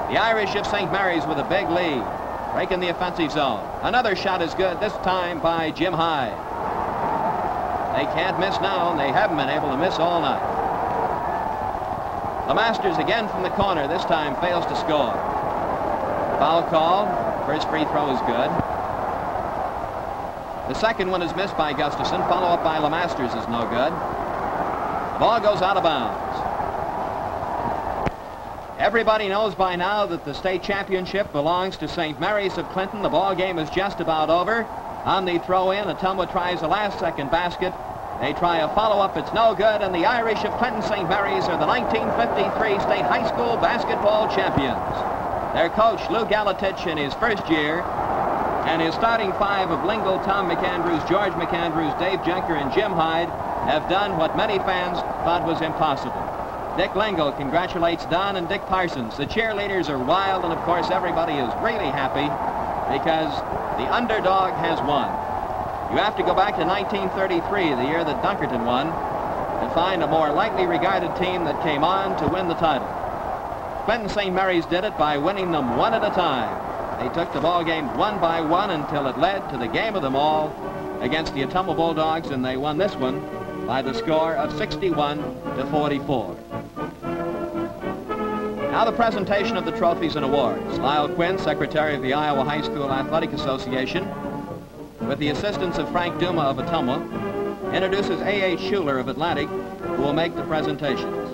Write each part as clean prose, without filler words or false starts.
The Irish of St. Mary's with a big lead, breaking the offensive zone. Another shot is good, this time by Jim Hyde. They can't miss now, and they haven't been able to miss all night. The Masters again from the corner, this time fails to score. Foul call. First free throw is good. The second one is missed by Gustafson. Follow-up by LeMasters is no good. The ball goes out of bounds. Everybody knows by now that the state championship belongs to St. Mary's of Clinton. The ball game is just about over. On the throw-in, Ottumwa tries a last-second basket. They try a follow-up. It's no good, and the Irish of Clinton-St. Mary's are the 1953 state high school basketball champions. Their coach, Lou Galatich, in his first year, and his starting five of Lingle, Tom McAndrews, George McAndrews, Dave Jenker, and Jim Hyde have done what many fans thought was impossible. Dick Lingle congratulates Don and Dick Parsons. The cheerleaders are wild, and of course everybody is really happy because the underdog has won. You have to go back to 1933, the year that Dunkerton won, to find a more lightly regarded team that came on to win the title. Clinton-St. Mary's did it by winning them one at a time. They took the ball game one by one until it led to the game of them all against the Ottumwa Bulldogs, and they won this one by the score of 61-44. Now the presentation of the trophies and awards. Lyle Quinn, Secretary of the Iowa High School Athletic Association, with the assistance of Frank Duma of Ottumwa, introduces A.H. Schuler of Atlantic, who will make the presentations.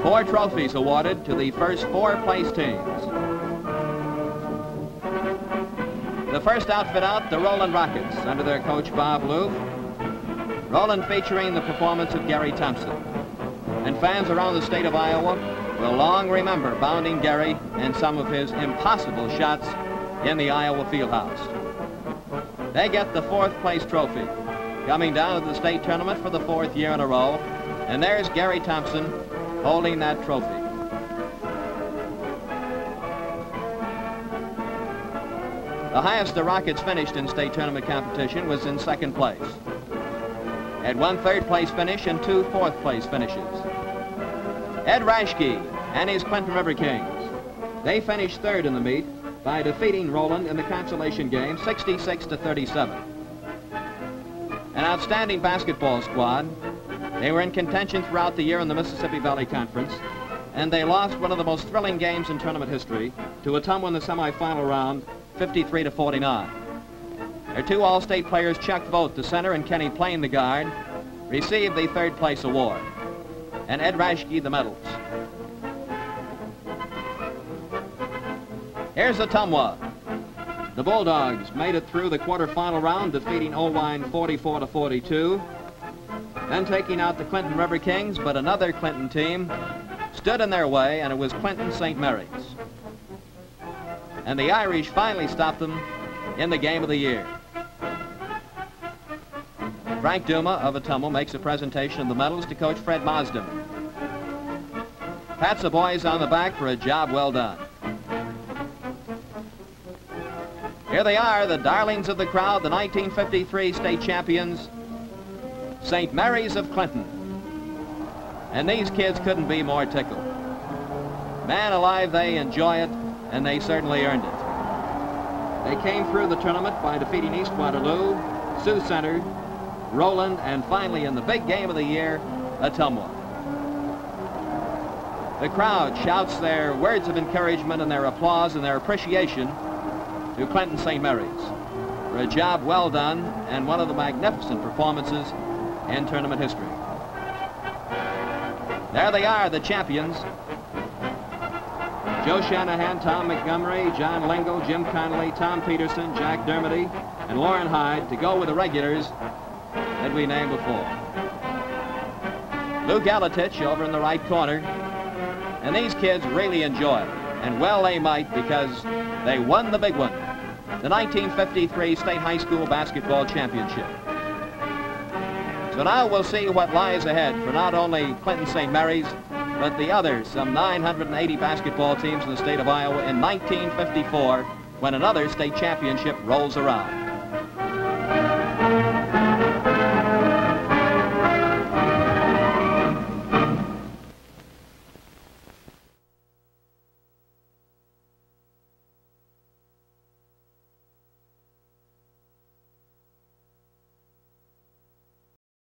4 trophies awarded to the first 4 place teams. The first outfit out, the Roland Rockets, under their coach Bob Loof. Roland featuring the performance of Gary Thompson. And fans around the state of Iowa will long remember Bounding Gary and some of his impossible shots in the Iowa Fieldhouse. They get the 4th place trophy, coming down to the state tournament for the 4th year in a row. And there's Gary Thompson holding that trophy. The highest the Rockets finished in state tournament competition was in 2nd place. Had 1 3rd place finish and 2 4th place finishes. Ed Raschke and his Clinton River Kings. They finished 3rd in the meet by defeating Roland in the consolation game 66-37. An outstanding basketball squad. They were in contention throughout the year in the Mississippi Valley Conference, and they lost one of the most thrilling games in tournament history to Ottumwa in the semifinal round, 53-49. Their 2 All-State players, Chuck Vogt, the center, and Kenny Plain, the guard, received the 3rd place award, and Ed Raschke the medals. Here's Ottumwa. The Bulldogs made it through the quarterfinal round, defeating Owine 44-42. Then taking out the Clinton River Kings, but another Clinton team stood in their way, and it was Clinton-St. Mary's. And the Irish finally stopped them in the game of the year. Frank Duma of Ottumwa makes a presentation of the medals to Coach Fred Mosdem. Pats the boys on the back for a job well done. Here they are, the darlings of the crowd, the 1953 state champions, St. Mary's of Clinton. And these kids couldn't be more tickled. Man alive, they enjoy it, and they certainly earned it. They came through the tournament by defeating East Waterloo, Sioux Center, Roland, and finally in the big game of the year, Ottumwa. The crowd shouts their words of encouragement and their applause and their appreciation to Clinton-St. Mary's for a job well done and one of the magnificent performances in tournament history. There they are, the champions. Joe Shanahan, Tom Montgomery, John Lingle, Jim Connolly, Tom Peterson, Jack Dermody, and Lauren Hyde to go with the regulars that we named before. Lou Galatich over in the right corner. And these kids really enjoy it. And well they might, because they won the big one, the 1953 State High School Basketball Championship. So now we'll see what lies ahead for not only Clinton-St. Mary's, but the others, some 980 basketball teams in the state of Iowa in 1954, when another state championship rolls around.